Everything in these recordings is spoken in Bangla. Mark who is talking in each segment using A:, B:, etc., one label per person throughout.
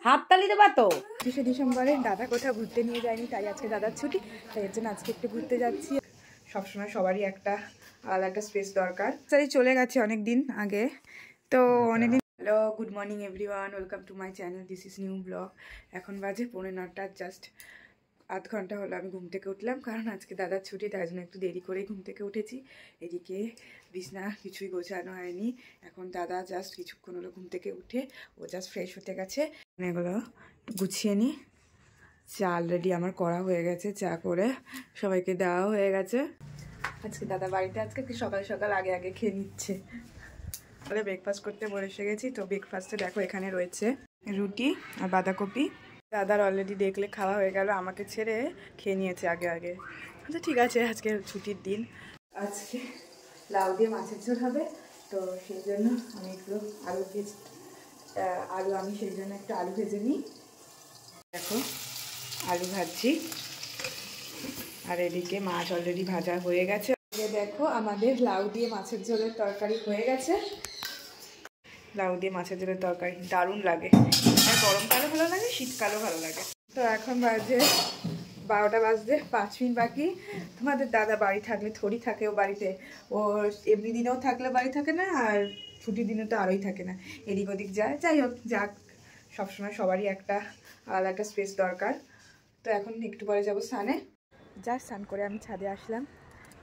A: হাততালি দেবা তো। 25শে ডিসেম্বরে দাদা কোথাও ঘুরতে নিয়ে যায়নি, তাই আজকে দাদার ছুটি, তাই এর জন্য আজকে একটু ঘুরতে যাচ্ছি। সবসময় সবারই একটা আলাদা একটা স্পেস দরকার। তাই চলে গেছে অনেক দিন আগে, তো অনেকদিন। Hello, good morning everyone, welcome to my channel, this is new blog. এখন বাজে 9:45, জাস্ট আধ ঘন্টা হলো আমি ঘুম থেকে উঠলাম, কারণ আজকে দাদার ছুটি, তাই জন্য একটু দেরি করেই ঘুম থেকে উঠেছি। এদিকে বিছনা কিছুই গোছানো হয়নি, এখন দাদা জাস্ট কিছুক্ষণ হলো ঘুম থেকে উঠে ও জাস্ট ফ্রেশ হতে গেছে। এগুলো গুছিয়ে নিই। চা অলরেডি আমার করা হয়ে গেছে, চা করে সবাইকে দেওয়া হয়ে গেছে। আজকে দাদা বাড়িতে আজকে সকাল সকাল আগে আগে খেয়ে নিচ্ছে। তাহলে ব্রেকফাস্ট করতে বসে গেছি, তো ব্রেকফাস্টে দেখো এখানে রয়েছে রুটি আর বাঁধাকপি। দাদার অলরেডি দেখলে খাওয়া হয়ে গেল, আমাকে ছেড়ে খেয়ে নিয়েছে আগে আগে। আচ্ছা ঠিক আছে, আজকে ছুটির দিন। আজকে লাউ দিয়ে মাছের ঝোল হবে, তো সেই জন্য আমি একটু আমি সেই জন্য একটু আলু ভেজে নিই। দেখো আলু ভাজছি, আর এদিকে মাছ অলরেডি ভাজা হয়ে গেছে। দেখো আমাদের লাউ দিয়ে মাছের ঝোলের তরকারি হয়ে গেছে। লাউ দিয়ে মাছের ঝোলের তরকারি দারুণ লাগে, গরমকালে ভালো লাগে, শীতকালেও ভালো লাগে। তো এখন বাজে 12টা বাজতে 5 মিনিট বাকি। তোমাদের দাদা বাড়ি থাকলে থরি থাকে ও বাড়িতে, ও এমনি দিনেও থাকলে বাড়ি থাকে না, আর ছুটির দিনে তো আরোই থাকে না, এদিক ওদিক যায়। যাই হোক, যাক, সবসময় সবারই একটা আলাদা একটা স্পেস দরকার। তো এখন একটু পরে যাবো স্নানে। যা স্নান করে আমি ছাদে আসলাম,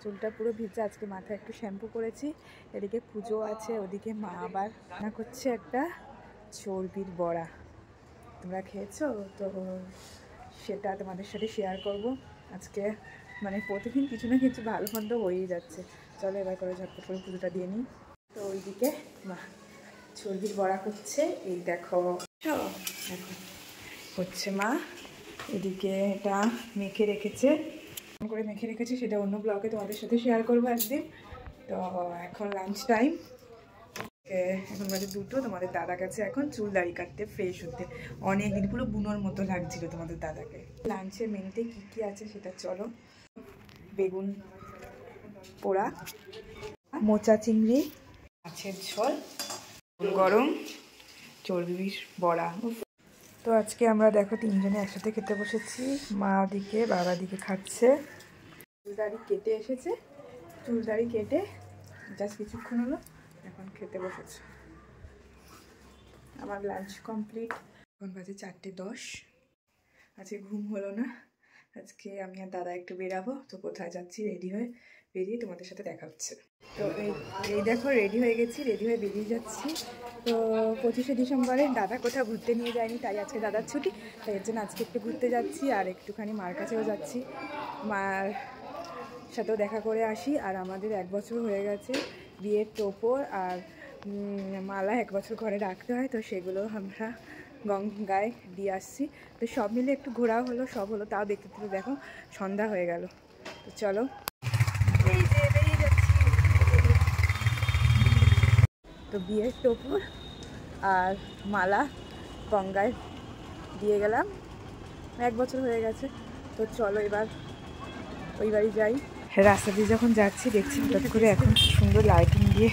A: চুলটা পুরো ভিজে, আজকে মাথায় একটু শ্যাম্পু করেছি। এদিকে পুজো আছে, ওদিকে মা আবার রান্না করছে একটা চর্বির বড়া। তোমরা খেয়েছো তো, সেটা তোমাদের সাথে শেয়ার করব আজকে। মানে প্রতিদিন কিছু না কিছু ভালো মন্দ হয়েই যাচ্ছে। চলো এবার করে ঝটপট করে পুজোটা দিয়ে নিই। তো ওইদিকে মা চর্বির বড়া করছে, এই দেখো হচ্ছে মা। এদিকে এটা মেখে রেখেছে, সেটা অন্য ব্লগে তোমাদের সাথে শেয়ার করবো একদিন। তো এখন লাঞ্চ টাইম, এখন বাজে 2টো। তোমাদের দাদা গেছে এখন চুল দাড়ি কাটতে, ফ্রেশ হতে। অনেকদিন পুরো বুনোর মতো লাগছিল তোমাদের দাদাকে। লাঞ্চে মেনুতে কি কি আছে সেটা চলো। বেগুন পোড়া, মোচা চিংড়ি, মাছের ঝোল, গরম চর্বির বড়া। তো আজকে আমরা দেখো 3জনে একসাথে খেতে বসেছি। মা দিকে বাবা দিকে খাচ্ছে। চুলদাড়ি কেটে এসেছে, চুলদাড়ি কেটে জাস্ট কিছুক্ষণ হলো এখন খেতে বসেছে। আমার লাঞ্চ কমপ্লিট। এখন বাজে 4:10। আজকে ঘুম হলো না। আজকে আমি আর দাদা একটু বেরাবো, তো কোথায় যাচ্ছি রেডি হয়ে বেরিয়ে তোমাদের সাথে দেখা হচ্ছে। তো এই দেখো রেডি হয়ে গেছি, রেডি হয়ে বেরিয়ে যাচ্ছি। তো 25শে ডিসেম্বরে দাদা কোথাও ঘুরতে নিয়ে যায়নি, তাই আজকে দাদার ছুটি, তাই এর জন্য আজকে একটু ঘুরতে যাচ্ছি, আর একটুখানি মার কাছেও যাচ্ছি, মার সাথেও দেখা করে আসি। আর আমাদের 1 বছর হয়ে গেছে বিয়ের টোপর আর মালা 1 বছর ঘরে রাখতে হয়, তো সেগুলো আমরা গঙ্গায় দিয়ে আসছি। তো সব মিলে একটু ঘোরাও হলো, সব হলো, তাও দেখতে দেখতে দেখো সন্ধ্যা হয়ে গেল। তো চলো এই যে বেরিয়ে যাচ্ছি। তো বিয়ের টোপর আর মালা গঙ্গায় দিয়ে গেলাম, 1 বছর হয়ে গেছে। তো চলো এবার ওই বাড়ি যাই। রাস্তা দিয়ে যখন যাচ্ছি দেখছি হঠাৎ করে এখন কি সুন্দর লাইটিং দিয়ে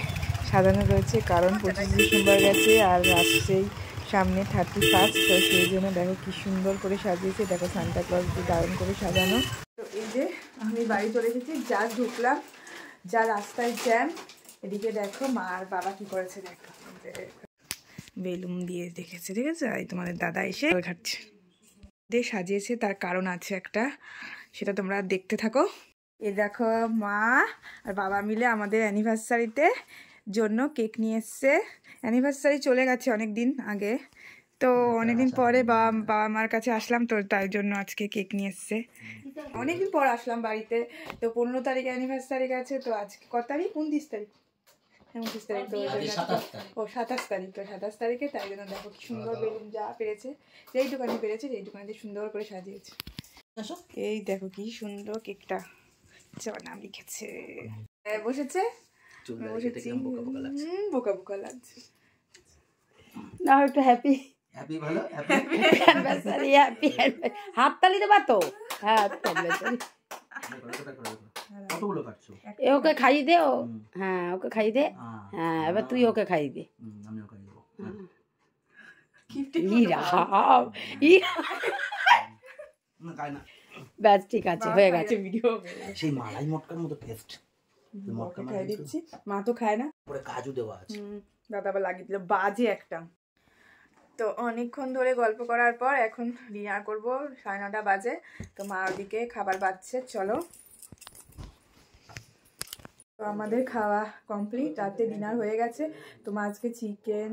A: সাজানো রয়েছে, কারণ 25শে ডিসেম্বর গেছে আর আসছেই সামনে 31, তো সেই জন্য দেখো কি সুন্দর করে সাজিয়েছে। দেখো সান্তা ক্লজ দিয়ে দারুণ করে সাজানো। তো এই যে আমি বাড়ি চলে এসেছি, যা ঢুকলাম, যা রাস্তায় জ্যাম। এদিকে দেখো মা আর বাবা কি করেছে, দেখো বেলুন দিয়ে দেখেছে, ঠিক আছে। এই তোমাদের দাদা এসে খাচ্ছে দিয়ে সাজিয়েছে, তার কারণ আছে একটা, সেটা তোমরা দেখতে থাকো। এই দেখো মা আর বাবা মিলে আমাদের অ্যানিভার্সারিতে জন্য কেক নিয়ে এসছে। অ্যানিভার্সারি চলে গেছে অনেক দিন আগে, তো অনেকদিন পরে বাবা মার কাছে আসলাম, তো তাই জন্য আজকে কেক নিয়ে এসছে। অনেকদিন পর আসলাম বাড়িতে, তো 15 তারিখে অ্যানিভার্সারি গেছে। তো আজকে কত তারিখ? 29 তারিখ, 29 তারিখ। তো ও 27 তারিখ, তো 27 তারিখে, তাই জন্য দেখো কি সুন্দর বেলুন যা পেরেছে, যেই দোকানে পেরেছে যেই দোকানে সুন্দর করে সাজিয়েছে। এই দেখো কি সুন্দর কেকটা, নাম লিখেছে, বসেছে, বোকা বোকা লাগছে না, একটু হ্যাপি অ্যানিভার্সারি, হ্যাপি হাততালি দেবা তো। হ্যাঁ ওকে খাইয়ে দে, ও হ্যাঁ ওকে খাইয়ে দে। হ্যাঁ এবার তুই ওকে খাইয়ে দে।
B: ব্যাস ঠিক আছে, হয়ে গেছে ভিডিও।
C: সেই মালাই মটকার মতো টেস্ট।
A: মটকা খাই দিচ্ছি, মা তো খায় না।
C: পরে কাজু দেওয়া আছে।
A: দাদা আবার লাগিয়ে দিল বাজে একটা। তো অনেকক্ষণ ধরে গল্প করার পর এখন ডিনার করবো, 9:30 বাজে। তো মা ওদিকে খাবার বাচ্ছে, চলো। তো আমাদের খাওয়া কমপ্লিট, রাতে ডিনার হয়ে গেছে। তো মা আজকে চিকেন,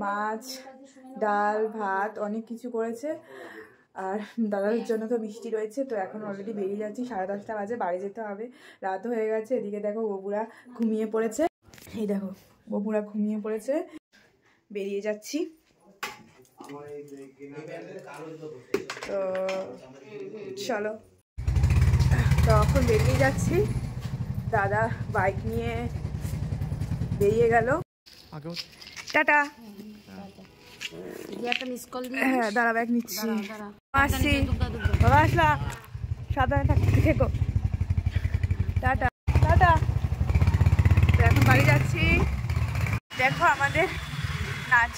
A: মাছ, ডাল, ভাত অনেক কিছু করেছে। আর দাদার জন্য তো বৃষ্টি রয়েছে। তো এখন অলরেডি বেরিয়ে যাচ্ছি, 10:30 বাজে, বাড়ি যেতে হবে, রাতও হয়ে গেছে। এদিকে দেখো বপুরা ঘুমিয়ে পড়েছে, এই দেখো বপুরা ঘুমিয়ে পড়েছে। বেরিয়ে যাচ্ছি। তো চলো, তো এখন বেরিয়ে যাচ্ছি। দাদা বাইক নিয়ে বেরিয়ে গেল, টাটা। হ্যাঁ দাঁড়া, ব্যাগ নিচ্ছি, আসছি, বাবা আসলাম, সাবধানে থাকতে থেকো, টাটা টাটা। তো এখন বাড়ি যাচ্ছি। দেখো আমাদের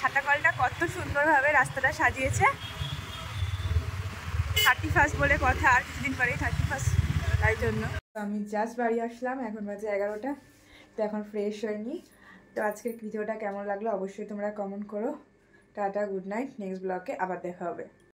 A: ছাতা কলটা কত সুন্দরভাবে রাস্তাটা সাজিয়েছে। 31 বলে কথা, আর কিছুদিন পরেই 31, তাই জন্য। আমি জাস্ট বাড়ি আসলাম, এখন বাজে 11টা। তো এখন ফ্রেশ হয়নি। তো আজকের ভিডিওটা কেমন লাগলো অবশ্যই তোমরা কমেন্ট করো। টাটা, গুড নাইট, নেক্সট ব্লগে আবার দেখা হবে।